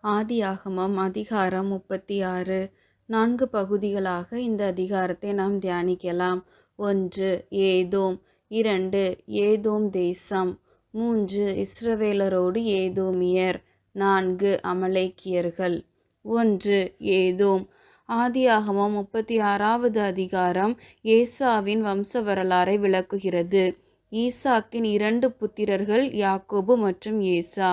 ஆதியாகமம் அதிகாரம் 36. 4 பகுதிகளாக இந்த அதிகாரத்தை நாம் தியானிக்கலாம். 1. ஏதோம். 2. ஏதோம் தேசம். 3. இஸ்ரவேலரோடு ஏதோமியர். 4. அமலேக்கியர்கள். 1. ஏதோம். ஆதியாகமம் 36வது அதிகாரம் ஏசாவின் வம்ச வரலாறை விளக்குகிறது. ஈசாக்கின் 2 புத்திரர்கள் யாக்கோபு மற்றும் ஏசா.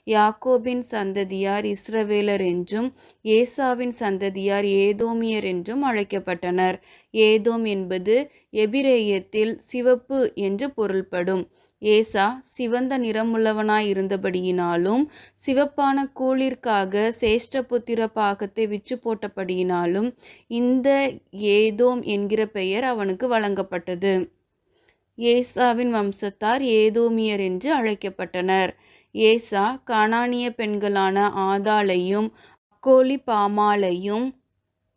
யாக்கோபின் சந்ததியார் இஸ்ரவேலர் என்றும் ஏசாவின் சந்ததியார் ஏதோமியர் என்றும் அழைக்கப்பட்டனர். ஏதோம் என்பது எபிரேயத்தில் சிவப்பு என்று பொருள்படும். ஏசா சிவந்த நிறமுள்ளவனாயிருந்தபடியினாலும் சிவப்பான கூழிற்காக சேஷ்டபுத்திர பாகத்தை விற்று போட்டபடியினாலும் இந்த ஏதோம் என்கிற பெயர் அவனுக்கு வழங்கப்பட்டது. ஏசாவின் வம்சத்தார் ஏதோமியர் என்று அழைக்கப்பட்டனர். ஏசா கானானிய பெண்களான ஆதாளையும் அக்கோலிபாமாளையும்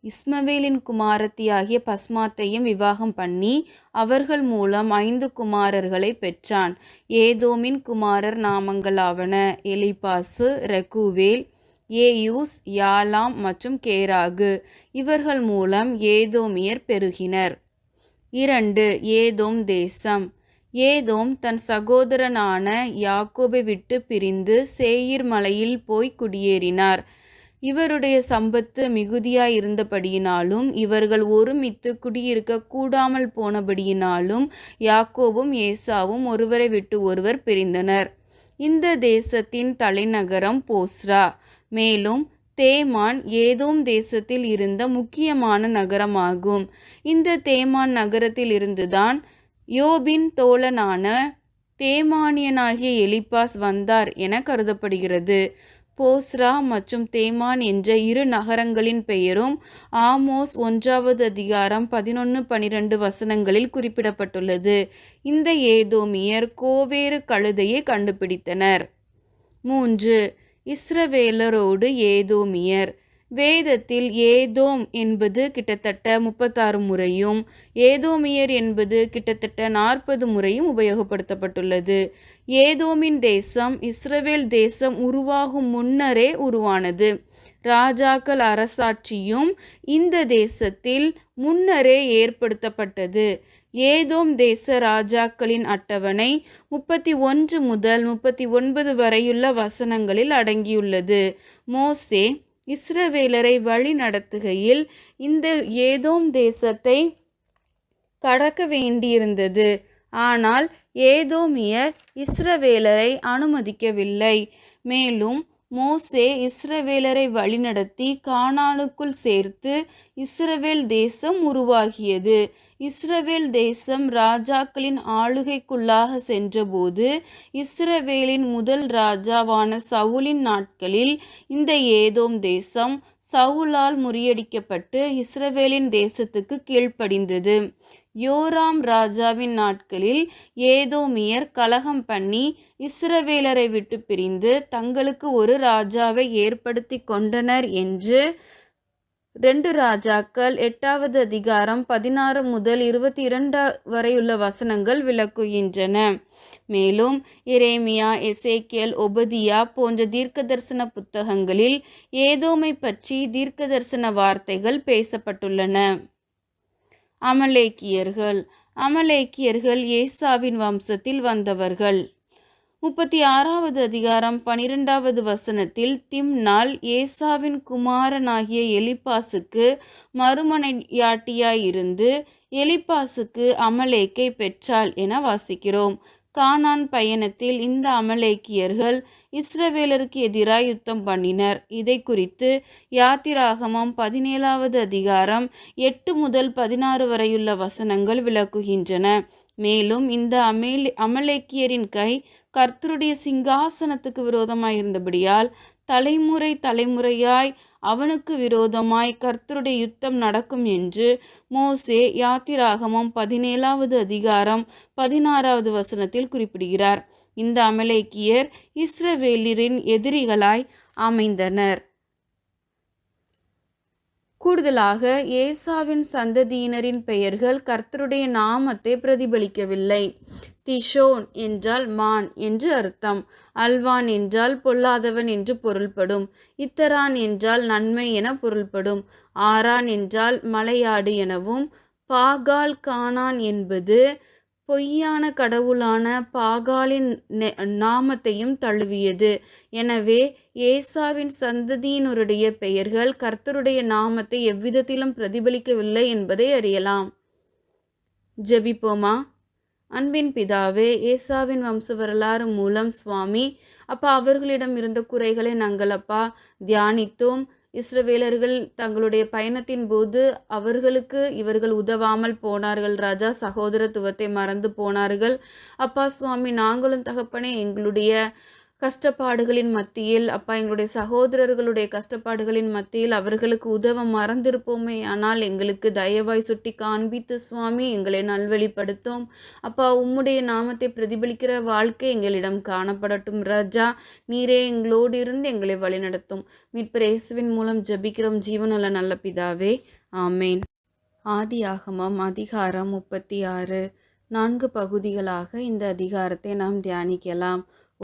இஸ்மவேலின் குமாரத்தியாகிய பஸ்மாத்தையும் விவாகம் பண்ணி அவர்கள் மூலம் 5 குமாரர்களை பெற்றான். ஏதோமின் குமாரர் நாமங்களாவன: எலிபாசு, ரெகுவேல், ஏயூஸ், யாலாம் மற்றும் கேராகு. இவர்கள் மூலம் ஏதோமியர் பெருகினர். 2. ஏதோம் தேசம். ஏதோம் தன் சகோதரனான யாக்கோபை விட்டு பிரிந்து சேயீர் மலையில் போய் குடியேறினார். இவருடைய சம்பத்து மிகுதியாயிருந்தபடியினாலும் இவர்கள் ஒருமித்து குடியிருக்க கூடாமல் போனபடியினாலும் யாக்கோபும் ஏசாவும் ஒருவரை விட்டு ஒருவர் பிரிந்தனர். இந்த தேசத்தின் தலைநகரம் போஸ்ரா. மேலும் தேமான் ஏதோம் தேசத்தில் இருந்த முக்கியமான நகரமாகும். இந்த தேமான் நகரத்தில் இருந்துதான் யோபின் தோழனான தேமானியனாகிய எலிப்பாஸ் வந்தார் என கருதப்படுகிறது. போஸ்ரா மற்றும் தேமான் என்ற 2 நகரங்களின் பெயரும் ஆமோஸ் 1வது அதிகாரம் 11-12 வசனங்களில் குறிப்பிடப்பட்டுள்ளது. இந்த ஏதோமியர் கோவேறு கழுதையை கண்டுபிடித்தனர். 3. இஸ்ரவேலரோடு ஏதோமியர். வேதத்தில் ஏதோம் என்பது கிட்டத்தட்ட 36 முறையும் ஏதோமியர் என்பது கிட்டத்தட்ட 40 முறையும் உபயோகப்படுத்தப்பட்டுள்ளது. ஏதோமின் தேசம் இஸ்ரவேல் தேசம் உருவாகும் முன்னரே உருவானது. ராஜாக்கள் அரசாட்சியும் இந்த தேசத்தில் முன்னரே ஏற்படுத்தப்பட்டது. ஏதோம் தேச ராஜாக்களின் அட்டவணை 31 முதல் 39 வரையுள்ள வசனங்களில் அடங்கியுள்ளது. மோசே இஸ்ரவேலரை வழி நடத்துகையில் இந்த ஏதோம் தேசத்தை கடக்க வேண்டியிருந்தது. ஆனால் ஏதோமியர் இஸ்ரவேலரை அனுமதிக்கவில்லை. மேலும் மோசே இஸ்ரவேலரை வழிநடத்தி கானானுக்குள் சேர்த்து இஸ்ரவேல் தேசம் உருவாகியது. இஸ்ரவேல் தேசம் ராஜாக்களின் ஆளுகைக்குள்ளாக சென்றபோது இஸ்ரவேலின் முதல் ராஜாவான சவுலின் நாட்களில் இந்த ஏதோம் தேசம் சவுலால் முறியடிக்கப்பட்டு இஸ்ரவேலின் தேசத்துக்கு கீழ்ப்படிந்தது. யோராம் ராஜாவின் நாட்களில் ஏதோமியர் கலகம் பண்ணி இஸ்ரவேலரை விட்டு பிரிந்து தங்களுக்கு ஒரு ராஜாவை ஏற்படுத்தி கொண்டனர் என்று 2 ராஜாக்கள் 8வது அதிகாரம் 16 முதல் 22 வரையுள்ள வசனங்கள் விளக்குகின்றன. மேலும் எரேமியா, எசேக்கியேல், ஒபதியா போன்ற தீர்க்கதரிசன புத்தகங்களில் ஏதோமை பற்றி தீர்க்கதரிசன வார்த்தைகள் பேசப்பட்டுள்ளன. அமலேக்கியர்கள். அமலேக்கியர்கள் ஏசாவின் வம்சத்தில் வந்தவர்கள். 36வது அதிகாரம் 12வது வசனத்தில் திம்னாள் ஏசாவின் குமாரனாகிய எலிப்பாசுக்கு மறுமனையாட்டியாயிருந்து எலிப்பாசுக்கு அமலேக்கை பெற்றாள் என வாசிக்கிறோம். கானான் பயணத்தில் இந்த அமலேக்கியர்கள் இஸ்ரவேலருக்கு எதிராக யுத்தம் பண்ணினர். இதை குறித்து யாத்திராகமம் 17வது அதிகாரம் 8 முதல் 16 வரையுள்ள வசனங்கள் விளக்குகின்றன. மேலும் இந்த அமலேக்கியரின் கை கர்த்தருடைய சிங்காசனத்துக்கு விரோதமாயிருந்தபடியால் தலைமுறை தலைமுறையாய் அவனுக்கு விரோதமாய் கர்த்தருடைய யுத்தம் நடக்கும் என்று மோசே யாத்திராகமம் 17வது அதிகாரம் 16வது வசனத்தில் குறிப்பிடுகிறார். இந்த அமலேக்கியர் இஸ்ரவேலரின் எதிரிகளாய் அமைந்தனர். கூடுதலாக ஏசாவின் சந்ததியினரின் பெயர்கள் கர்த்தருடைய நாமத்தை பிரதிபலிக்கவில்லை. திஷோன் என்றால் மான் என்று அர்த்தம். அல்வான் என்றால் பொல்லாதவன் என்று பொருள்படும். இத்தரான் என்றால் நன்மை என பொருள்படும். ஆரான் என்றால் மலையாடு எனவும், பாகால் கானான் என்பது பொய்யான கடவுளான பாகாலின் நாமத்தையும் தழுவியது. எனவே ஏசாவின் சந்ததியினருடைய பெயர்கள் கர்த்தருடைய நாமத்தை எவ்விதத்திலும் பிரதிபலிக்கவில்லை என்பதை அறியலாம். ஜெபிப்போமா. அன்பின் பிதாவே, ஏசாவின் வம்ச வரலாறு மூலம் சுவாமி அப்பா அவர்களிடம் இருந்த குறைகளை நாங்கள் அப்பா தியானித்தோம். இஸ்ரவேலர்கள் தங்களுடைய பயணத்தின் போது அவர்களுக்கு இவர்கள் உதவாமல் போனார்கள் ராஜா. சகோதரத்துவத்தை மறந்து போனார்கள் அப்பா. சுவாமி, நாங்களும் தகப்பனே எங்களுடைய கஷ்டப்பாடுகளின் மத்தியில் அப்பா, எங்களுடைய சகோதரர்களுடைய கஷ்டப்பாடுகளின் மத்தியில் அவர்களுக்கு உதவ மறந்திருப்போமே. ஆனால் எங்களுக்கு தயவாய் சுட்டி காண்பித்து சுவாமி எங்களை நல்வழிப்படுத்தும் அப்பா. உம்முடைய நாமத்தை பிரதிபலிக்கிற வாழ்க்கை எங்களிடம் காணப்படட்டும் ராஜா. நீரே எங்களோடு இருந்து எங்களை வழிநடத்தும். மீட்பர் இயேசுவின் மூலம் ஜெபிக்கிறோம் ஜீவனுள்ள நல்ல பிதாவே, ஆமேன். ஆதியாகமம் அதிகாரம் 36. 4 பகுதிகளாக இந்த அதிகாரத்தை நாம் தியானிக்கலாம்.